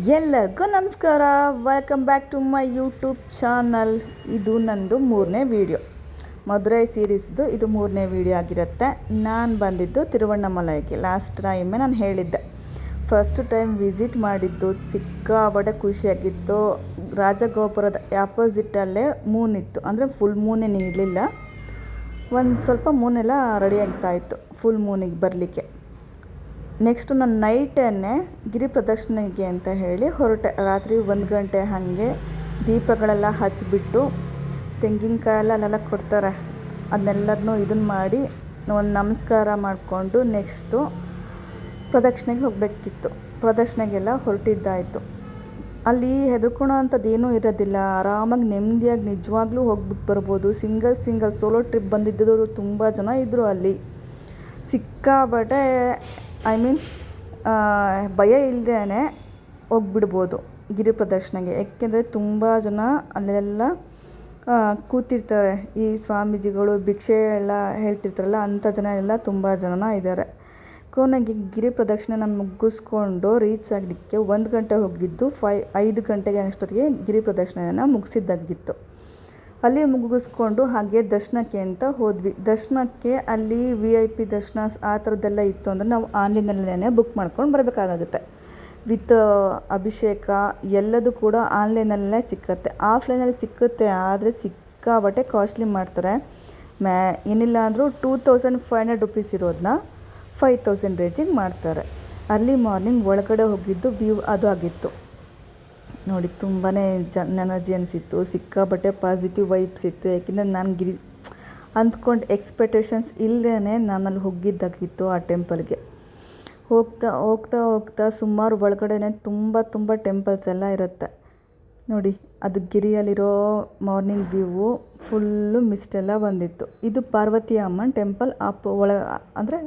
ಎಲ್ಲರಿಗೂ ನಮಸ್ಕಾರ. Welcome back to my YouTube channel. ಇದು ನಂದು 3ನೇ ವೀಡಿಯೋ. ಮದುರೈ ಸೀರೀಸ್ದು ಇದು 3ನೇ ವೀಡಿಯೋ ಆಗಿರುತ್ತೆ. ನಾನು ಬಂದಿದ್ದು ತಿರುವಣ್ಣಾಮಲೈಗೆ. ಲಾಸ್ಟ್ ಟೈಮೇ ನಾನು ಹೇಳಿದ್ದೆ. ಫಸ್ಟ್ ಟೈಮ್ ವಿಸಿಟ್ ಮಾಡಿದ್ದು ಸಿಕ್ಕಾಪಟ್ಟೆ ಖುಷಿಯಾಗಿತ್ತು. ರಾಜಗೋಪುರದ ಆಪೋಸಿಟಲ್ಲೇ ಮೂನ್ ಇತ್ತು. ಅಂದರೆ ಫುಲ್ ಮೂನೇನು ಇರಲಿಲ್ಲ, ಒಂದು ಸ್ವಲ್ಪ ಮೂನೆಲ್ಲ ರೆಡಿ ಆಗ್ತಾಯಿತ್ತು ಫುಲ್ ಮೂನಿಗೆ ಬರಲಿಕ್ಕೆ. ನೆಕ್ಸ್ಟು ನಾನು ನೈಟನ್ನೇ ಗಿರಿ ಪ್ರದಕ್ಷಿಣೆಗೆ ಅಂತ ಹೇಳಿ ಹೊರಟೆ. ರಾತ್ರಿ 1 ಗಂಟೆ ಹಾಗೆ ದೀಪಗಳೆಲ್ಲ ಹಚ್ಚಿಬಿಟ್ಟು ತೆಂಗಿನಕಾಯೆಲ್ಲ ಅಲ್ಲೆಲ್ಲ ಕೊಡ್ತಾರೆ, ಅದನ್ನೆಲ್ಲದನ್ನೂ ಇದನ್ನು ಮಾಡಿ ಒಂದು ನಮಸ್ಕಾರ ಮಾಡಿಕೊಂಡು ನೆಕ್ಸ್ಟು ಪ್ರದಕ್ಷಿಣೆಗೆ ಹೋಗಬೇಕಿತ್ತು. ಪ್ರದಕ್ಷಿಣೆಗೆಲ್ಲ ಹೊರಟಿದ್ದಾಯಿತು. ಅಲ್ಲಿ ಹೆದರ್ಕೊಳ್ಳೋ ಅಂಥದ್ದು ಏನೂ ಇರೋದಿಲ್ಲ. ಆರಾಮಾಗಿ ನೆಮ್ಮದಿಯಾಗಿ ನಿಜವಾಗ್ಲೂ ಹೋಗ್ಬಿಟ್ಟು ಬರ್ಬೋದು. ಸಿಂಗಲ್ ಸೋಲೋ ಟ್ರಿಪ್ ಬಂದಿದ್ದವರು ತುಂಬ ಜನ ಇದ್ದರು ಅಲ್ಲಿ. ಸಿಕ್ಕಾಪಟ್ಟೆ ಭಯ ಇಲ್ಲದೇ ಹೋಗ್ಬಿಡ್ಬೋದು ಗಿರಿ ಪ್ರದಕ್ಷಿಣೆಗೆ. ಏಕೆಂದರೆ ತುಂಬ ಜನ ಅಲ್ಲೆಲ್ಲ ಕೂತಿರ್ತಾರೆ. ಈ ಸ್ವಾಮೀಜಿಗಳು ಭಿಕ್ಷೆ ಎಲ್ಲ ಹೇಳ್ತಿರ್ತಾರಲ್ಲ, ಅಂಥ ಜನ ಎಲ್ಲ ತುಂಬ ಜನ ಇದ್ದಾರೆ. ಕೊನೆಗೆ ಗಿರಿ ಪ್ರದಕ್ಷಿಣೆ ನಾನು ಮುಗಿಸ್ಕೊಂಡು ರೀಚ್ ಆಗಲಿಕ್ಕೆ 1 ಗಂಟೆ ಹೋಗಿದ್ದು 5 ಗಂಟೆಗೆ ಅಷ್ಟೊತ್ತಿಗೆ ಗಿರಿ ಪ್ರದಕ್ಷಿಣೆಯನ್ನು ಮುಗಿಸಿದ್ದಾಗಿತ್ತು. ಅಲ್ಲಿ ಮುಗಿಸ್ಕೊಂಡು ಹಾಗೆ ದರ್ಶನಕ್ಕೆ ಅಂತ ಹೋದ್ವಿ. ದರ್ಶನಕ್ಕೆ ಅಲ್ಲಿ VIP ದರ್ಶನ ಆ ಥರದ್ದೆಲ್ಲ ಇತ್ತು ಅಂದರೆ ನಾವು ಆನ್ಲೈನಲ್ಲೇ ಬುಕ್ ಮಾಡ್ಕೊಂಡು ಬರಬೇಕಾಗುತ್ತೆ. ವಿತ್ ಅಭಿಷೇಕ ಎಲ್ಲದೂ ಕೂಡ ಆನ್ಲೈನಲ್ಲೇ ಸಿಕ್ಕತ್ತೆ. ಆಫ್ಲೈನಲ್ಲಿ ಸಿಕ್ಕುತ್ತೆ, ಆದರೆ ಸಿಕ್ಕಾಬಟ್ಟೆ ಕಾಸ್ಟ್ಲಿ ಮಾಡ್ತಾರೆ. ಏನಿಲ್ಲ ಅಂದರೂ 2500 ರುಪೀಸ್ ಇರೋದನ್ನ 5000 ರೇಂಜಿಗೆ ಮಾಡ್ತಾರೆ. ಅರ್ಲಿ ಮಾರ್ನಿಂಗ್ ಒಳಗಡೆ ಹೋಗಿದ್ದು ವ್ಯೂ ಅದು ಆಗಿತ್ತು ನೋಡಿ. ತುಂಬಾ ಎನರ್ಜಿ ಅನಿಸಿತ್ತು. ಸಿಕ್ಕಾಬಟ್ಟೆ ಪಾಸಿಟಿವ್ ವೈಬ್ಸ್ ಇತ್ತು. ಯಾಕೆಂದರೆ ನಾನು ಅಂದ್ಕೊಂಡು ಎಕ್ಸ್ಪೆಕ್ಟೇಷನ್ಸ್ ಇಲ್ಲದೇ ನಾನಲ್ಲಿ ಹೋಗಿದ್ದಾಗಿತ್ತು ಆ ಟೆಂಪಲ್ಗೆ. ಹೋಗ್ತಾ ಸುಮಾರು ಒಳಗಡೆ ತುಂಬ ಟೆಂಪಲ್ಸ್ ಎಲ್ಲ ಇರುತ್ತೆ ನೋಡಿ. ಅದು ಗಿರಿಯಲ್ಲಿರೋ ಮಾರ್ನಿಂಗ್ ವ್ಯೂವು ಫುಲ್ಲು ಮಿಸ್ಟೆಲ್ಲ ಬಂದಿತ್ತು. ಇದು ಪಾರ್ವತಿ ಅಮ್ಮನ ಟೆಂಪಲ್ ಅಂದರೆ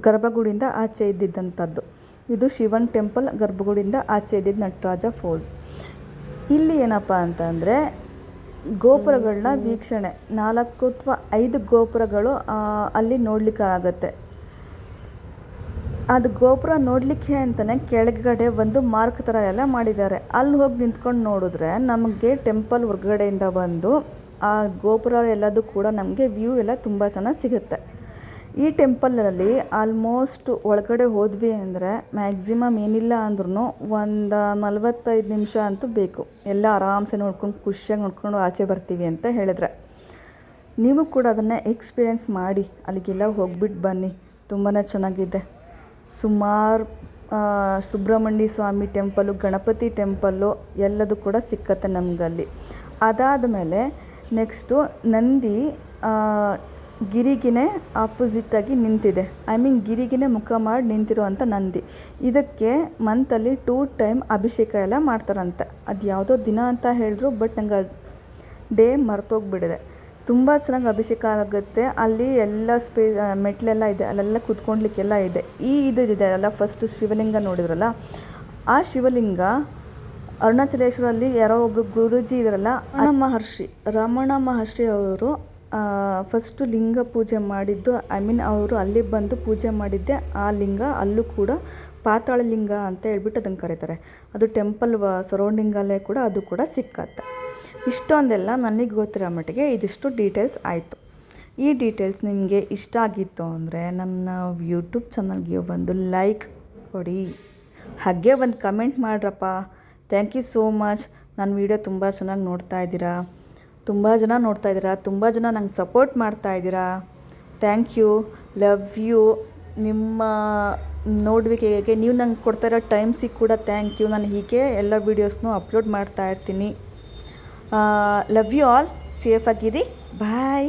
ಗರ್ಭಗುಡಿಯಿಂದ ಆಚೆ ಇದ್ದಿದ್ದಂಥದ್ದು. ಇದು ಶಿವನ್ ಟೆಂಪಲ್, ಗರ್ಭಗುಡಿಯಿಂದ ಆಚೆ ಇದ್ದಿದ್ದು ನಟರಾಜ ಫೋರ್ಸ್. ಇಲ್ಲಿ ಏನಪ್ಪ ಅಂತಂದರೆ ಗೋಪುರಗಳನ್ನ ವೀಕ್ಷಣೆ 4 ಅಥವಾ 5 ಗೋಪುರಗಳು ಅಲ್ಲಿ ನೋಡಲಿಕ್ಕೆ ಆಗುತ್ತೆ. ಅದು ಗೋಪುರ ನೋಡಲಿಕ್ಕೆ ಅಂತಲೇ ಕೆಳಗಡೆ ಒಂದು ಮಾರ್ಕ್ ಥರ ಎಲ್ಲ ಮಾಡಿದ್ದಾರೆ. ಅಲ್ಲಿ ಹೋಗಿ ನಿಂತ್ಕೊಂಡು ನೋಡಿದ್ರೆ ನಮಗೆ ಟೆಂಪಲ್ ಹೊರಗಡೆಯಿಂದ ಬಂದು ಆ ಗೋಪುರ ಎಲ್ಲದೂ ಕೂಡ ನಮಗೆ ವ್ಯೂ ಎಲ್ಲ ತುಂಬ ಚೆನ್ನಾಗಿ ಸಿಗುತ್ತೆ. ಈ ಟೆಂಪಲಲ್ಲಿ ಆಲ್ಮೋಸ್ಟ್ ಒಳಗಡೆ ಹೋದ್ವಿ ಅಂದರೆ ಮ್ಯಾಕ್ಸಿಮಮ್ ಏನಿಲ್ಲ ಅಂದ್ರೂ ಒಂದು 45 ನಿಮಿಷ ಅಂತೂ ಬೇಕು. ಎಲ್ಲ ಆರಾಮ್ಸೆ ನೋಡ್ಕೊಂಡು ಖುಷಿಯಾಗಿ ನೋಡ್ಕೊಂಡು ಆಚೆ ಬರ್ತೀವಿ ಅಂತ ಹೇಳಿದ್ರೆ, ನೀವು ಕೂಡ ಅದನ್ನು ಎಕ್ಸ್ಪೀರಿಯೆನ್ಸ್ ಮಾಡಿ ಅಲ್ಲಿಗೆಲ್ಲ ಹೋಗ್ಬಿಟ್ಟು ಬನ್ನಿ. ತುಂಬಾ ಚೆನ್ನಾಗಿದೆ. ಸುಮಾರು ಸುಬ್ರಹ್ಮಣ್ಯ ಸ್ವಾಮಿ ಟೆಂಪಲ್ಲು, ಗಣಪತಿ ಟೆಂಪಲ್ಲು ಎಲ್ಲದೂ ಕೂಡ ಸಿಕ್ಕತ್ತೆ ನಮಗಲ್ಲಿ. ಅದಾದ ಮೇಲೆ ನೆಕ್ಸ್ಟು ನಂದಿ ಗಿರಿಗಿನೇ ಆಪೋಸಿಟಾಗಿ ನಿಂತಿದೆ. ಗಿರಿಗಿನೇ ಮುಖ ಮಾಡಿ ನಿಂತಿರುವಂಥ ನಂದಿ. ಇದಕ್ಕೆ ಮಂತಲ್ಲಿ 2 ಟೈಮ್ ಅಭಿಷೇಕ ಎಲ್ಲ ಮಾಡ್ತಾರಂತೆ. ಅದು ಯಾವುದೋ ದಿನ ಅಂತ ಹೇಳಿದ್ರು, ಬಟ್ ನಂಗೆ ಡೇ ಮರ್ತೋಗ್ಬಿಟ್ಟಿದೆ. ತುಂಬ ಚೆನ್ನಾಗಿ ಅಭಿಷೇಕ ಆಗುತ್ತೆ. ಅಲ್ಲಿ ಎಲ್ಲ ಮೆಟ್ಲೆಲ್ಲ ಇದೆ, ಅಲ್ಲೆಲ್ಲ ಕೂತ್ಕೊಳ್ಲಿಕ್ಕೆಲ್ಲ ಇದೆ. ಇದೆ ಅಲ್ಲ, ಫಸ್ಟ್ ಶಿವಲಿಂಗ ನೋಡಿದ್ರಲ್ಲ, ಆ ಶಿವಲಿಂಗ ಅರುಣಾಚಲೇಶ್ವರಲ್ಲಿ ಯಾರೋ ಒಬ್ಬರು ಗುರೂಜಿ ಇದ್ರಲ್ಲ, ರಮಣ ಮಹರ್ಷಿ ಅವರು ಫಸ್ಟು ಲಿಂಗ ಪೂಜೆ ಮಾಡಿದ್ದು. ಅವರು ಅಲ್ಲಿ ಬಂದು ಪೂಜೆ ಮಾಡಿದ್ದೆ ಆ ಲಿಂಗ. ಅಲ್ಲೂ ಕೂಡ ಪಾತಾಳ ಲಿಂಗ ಅಂತ ಹೇಳ್ಬಿಟ್ಟು ಅದನ್ನು ಕರೀತಾರೆ. ಅದು ಟೆಂಪಲ್ ಸರೌಂಡಿಂಗಲ್ಲೇ ಕೂಡ ಅದು ಕೂಡ ಸಿಕ್ಕತ್ತೆ. ಇಷ್ಟೊಂದೆಲ್ಲ ನನಗೆ ಗೊತ್ತಿರೋ ಮಟ್ಟಿಗೆ ಇದಿಷ್ಟು ಡೀಟೇಲ್ಸ್ ಆಯಿತು. ಈ ಡೀಟೇಲ್ಸ್ ನಿಮಗೆ ಇಷ್ಟ ಆಗಿತ್ತು ಅಂದರೆ ನನ್ನ ಯೂಟ್ಯೂಬ್ ಚಾನಲ್ಗೆ ಒಂದು ಲೈಕ್ ಕೊಡಿ, ಹಾಗೆ ಒಂದು ಕಮೆಂಟ್ ಮಾಡ್ರಪ್ಪ. Thank you so much. ನನ್ನ ವೀಡಿಯೋ ತುಂಬ ಚೆನ್ನಾಗಿ ನೋಡ್ತಾ ಇದ್ದೀರಾ, ತುಂಬ ಜನ ನಂಗೆ ಸಪೋರ್ಟ್ ಮಾಡ್ತಾಯಿದ್ದೀರಾ. Thank you, love you. ನಿಮ್ಮ ನೋಡುವಿಕೆಗೆ ನೀವು ನಂಗೆ ಕೊಡ್ತಾ ಇರೋ ಟೈಮ್ಸಿಗೆ ಕೂಡ ಥ್ಯಾಂಕ್ ಯು. ನಾನು ಹೀಗೆ ಎಲ್ಲ ವೀಡಿಯೋಸ್ನೂ ಅಪ್ಲೋಡ್ ಮಾಡ್ತಾ ಇರ್ತೀನಿ. Love you all. ಸೇಫಾಗಿರಿ. ಬಾಯ್.